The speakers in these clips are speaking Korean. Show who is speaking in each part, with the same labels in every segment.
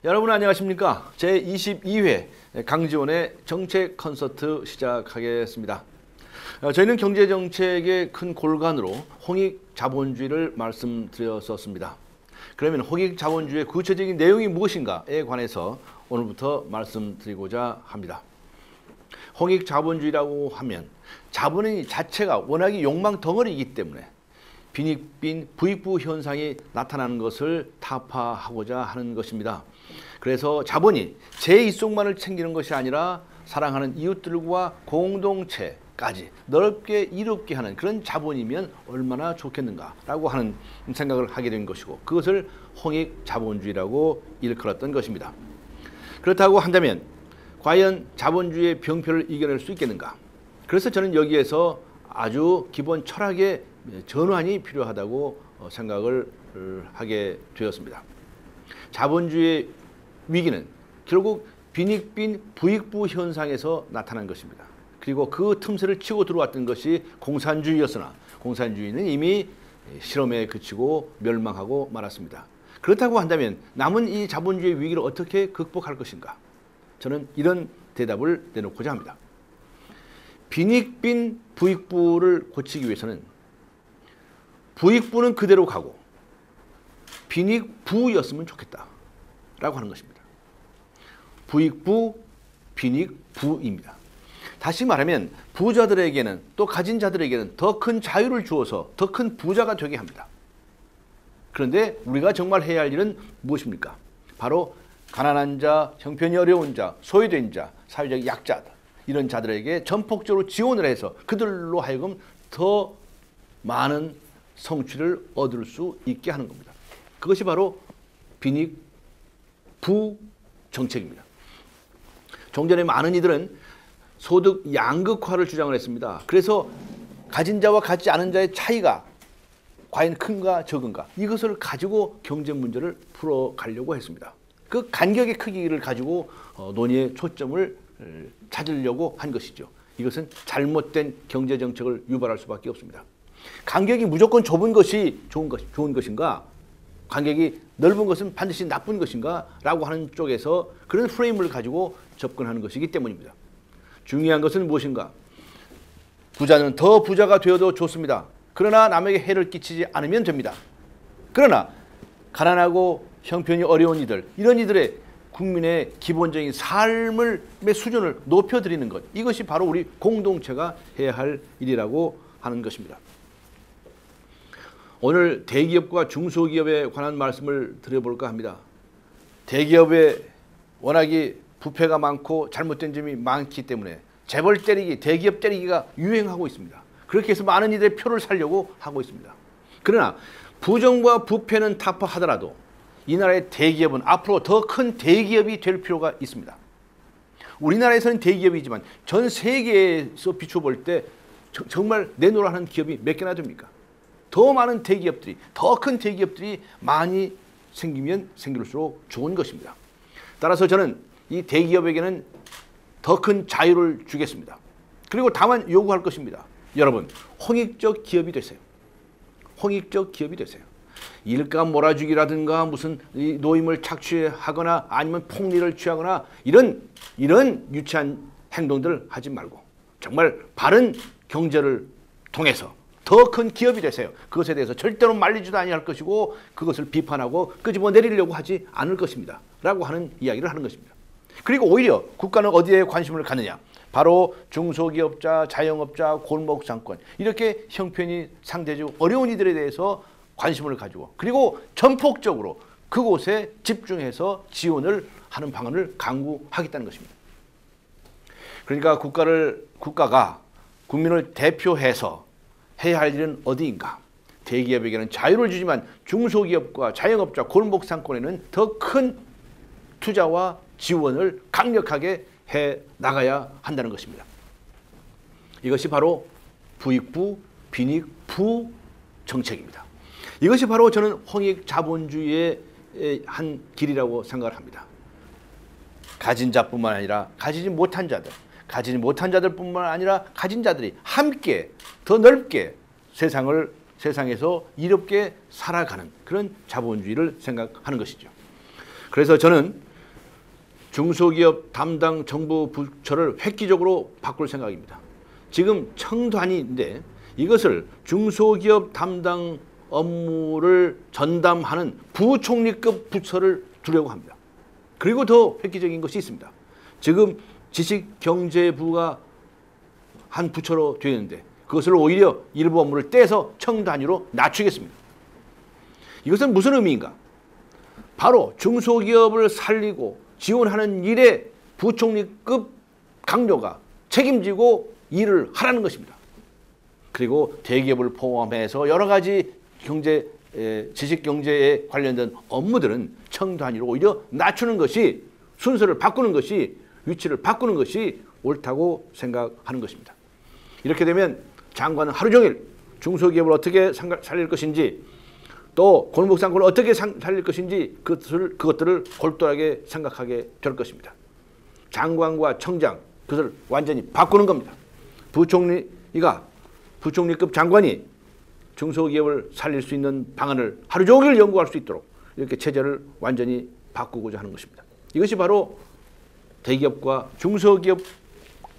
Speaker 1: 여러분 안녕하십니까? 제22회 강지원의 정책 콘서트 시작하겠습니다. 저희는 경제정책의 큰 골간으로 홍익자본주의를 말씀드렸었습니다. 그러면 홍익자본주의의 구체적인 내용이 무엇인가에 관해서 오늘부터 말씀드리고자 합니다. 홍익자본주의라고 하면 자본의 자체가 워낙에 욕망 덩어리이기 때문에 빈익빈 부익부 현상이 나타나는 것을 타파하고자 하는 것입니다. 그래서 자본이 제 이속만을 챙기는 것이 아니라 사랑하는 이웃들과 공동체까지 넓게 이롭게 하는 그런 자본이면 얼마나 좋겠는가라고 하는 생각을 하게 된 것이고, 그것을 홍익자본주의라고 일컬었던 것입니다. 그렇다고 한다면 과연 자본주의의 병폐를 이겨낼 수 있겠는가? 그래서 저는 여기에서 아주 기본 철학의 전환이 필요하다고 생각을 하게 되었습니다. 자본주의의 위기는 결국 빈익빈 부익부 현상에서 나타난 것입니다. 그리고 그 틈새를 치고 들어왔던 것이 공산주의였으나 공산주의는 이미 실험에 그치고 멸망하고 말았습니다. 그렇다고 한다면 남은 이 자본주의 위기를 어떻게 극복할 것인가? 저는 이런 대답을 내놓고자 합니다. 빈익빈 부익부를 고치기 위해서는 부익부는 그대로 가고 빈익부였으면 좋겠다라고 하는 것입니다. 부익부, 빈익부입니다. 다시 말하면 부자들에게는 또 가진 자들에게는 더 큰 자유를 주어서 더 큰 부자가 되게 합니다. 그런데 우리가 정말 해야 할 일은 무엇입니까? 바로 가난한 자, 형편이 어려운 자, 소외된 자, 사회적 약자들, 이런 자들에게 전폭적으로 지원을 해서 그들로 하여금 더 많은 성취를 얻을 수 있게 하는 겁니다. 그것이 바로 빈익부 정책입니다. 종전에 많은 이들은 소득 양극화를 주장을 했습니다. 그래서 가진 자와 갖지 않은 자의 차이가 과연 큰가 적은가, 이것을 가지고 경제 문제를 풀어가려고 했습니다. 그 간격의 크기를 가지고 논의의 초점을 찾으려고 한 것이죠. 이것은 잘못된 경제 정책을 유발할 수밖에 없습니다. 간격이 무조건 좁은 것이 좋은 것인가? 간격이 넓은 것은 반드시 나쁜 것인가? 라고 하는 쪽에서 그런 프레임을 가지고 접근하는 것이기 때문입니다. 중요한 것은 무엇인가? 부자는 더 부자가 되어도 좋습니다. 그러나 남에게 해를 끼치지 않으면 됩니다. 그러나 가난하고 형편이 어려운 이들, 이런 이들의 국민의 기본적인 삶의 수준을 높여드리는 것, 이것이 바로 우리 공동체가 해야 할 일이라고 하는 것입니다. 오늘 대기업과 중소기업에 관한 말씀을 드려볼까 합니다. 대기업에 워낙에 부패가 많고 잘못된 점이 많기 때문에 재벌 때리기, 대기업 때리기가 유행하고 있습니다. 그렇게 해서 많은 이들의 표를 살려고 하고 있습니다. 그러나 부정과 부패는 타파하더라도 이 나라의 대기업은 앞으로 더 큰 대기업이 될 필요가 있습니다. 우리나라에서는 대기업이지만 전 세계에서 비춰볼 때 정말 내놓으라 하는 기업이 몇 개나 됩니까? 더 많은 대기업들이, 더 큰 대기업들이 많이 생기면 생길수록 좋은 것입니다. 따라서 저는 이 대기업에게는 더 큰 자유를 주겠습니다. 그리고 다만 요구할 것입니다. 여러분, 홍익적 기업이 되세요. 홍익적 기업이 되세요. 일감 몰아주기라든가 무슨 노임을 착취하거나 아니면 폭리를 취하거나 이런 유치한 행동들을 하지 말고 정말 바른 경제를 통해서 더 큰 기업이 되세요. 그것에 대해서 절대로 말리지도 아니할 것이고 그것을 비판하고 끄집어 내리려고 하지 않을 것입니다. 라고 하는 이야기를 하는 것입니다. 그리고 오히려 국가는 어디에 관심을 갖느냐? 바로 중소기업자, 자영업자, 골목상권, 이렇게 형편이 상대적으로 어려운 이들에 대해서 관심을 가지고 그리고 전폭적으로 그곳에 집중해서 지원을 하는 방안을 강구하겠다는 것입니다. 그러니까 국가가 국민을 대표해서 해야 할 일은 어디인가? 대기업에게는 자유를 주지만 중소기업과 자영업자, 골목상권에는 더 큰 투자와 지원을 강력하게 해 나가야 한다는 것입니다. 이것이 바로 부익부, 빈익부 정책입니다. 이것이 바로 저는 홍익자본주의의 한 길이라고 생각을 합니다. 가진 자뿐만 아니라 가지지 못한 자들, 가지지 못한 자들뿐만 아니라 가진 자들이 함께 더 넓게 세상에서 이롭게 살아가는 그런 자본주의를 생각하는 것이죠. 그래서 저는 중소기업 담당 정부 부처를 획기적으로 바꿀 생각입니다. 지금 청단위인데 이것을 중소기업 담당 업무를 전담하는 부총리급 부처를 두려고 합니다. 그리고 더 획기적인 것이 있습니다. 지금 지식경제부가 한 부처로 되어 있는데 그것을 오히려 일부 업무를 떼서 청단위로 낮추겠습니다. 이것은 무슨 의미인가? 바로 중소기업을 살리고 지원하는 일에 부총리급 강요가 책임지고 일을 하라는 것입니다. 그리고 대기업을 포함해서 여러 가지 지식경제에 관련된 업무들은 청단위로 오히려 낮추는 것이, 순서를 바꾸는 것이, 위치를 바꾸는 것이 옳다고 생각하는 것입니다. 이렇게 되면 장관은 하루 종일 중소기업을 어떻게 살릴 것인지, 또 골목상권을 어떻게 살릴 것인지 그것들을 골똘하게 생각하게 될 것입니다. 장관과 청장, 그것을 완전히 바꾸는 겁니다. 부총리급 장관이 중소기업을 살릴 수 있는 방안을 하루 종일 연구할 수 있도록 이렇게 체제를 완전히 바꾸고자 하는 것입니다. 이것이 바로 대기업과 중소기업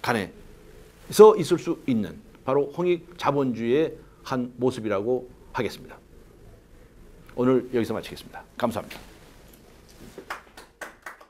Speaker 1: 간에서 있을 수 있는 바로 홍익 자본주의의 한 모습이라고 하겠습니다. 오늘 여기서 마치겠습니다. 감사합니다.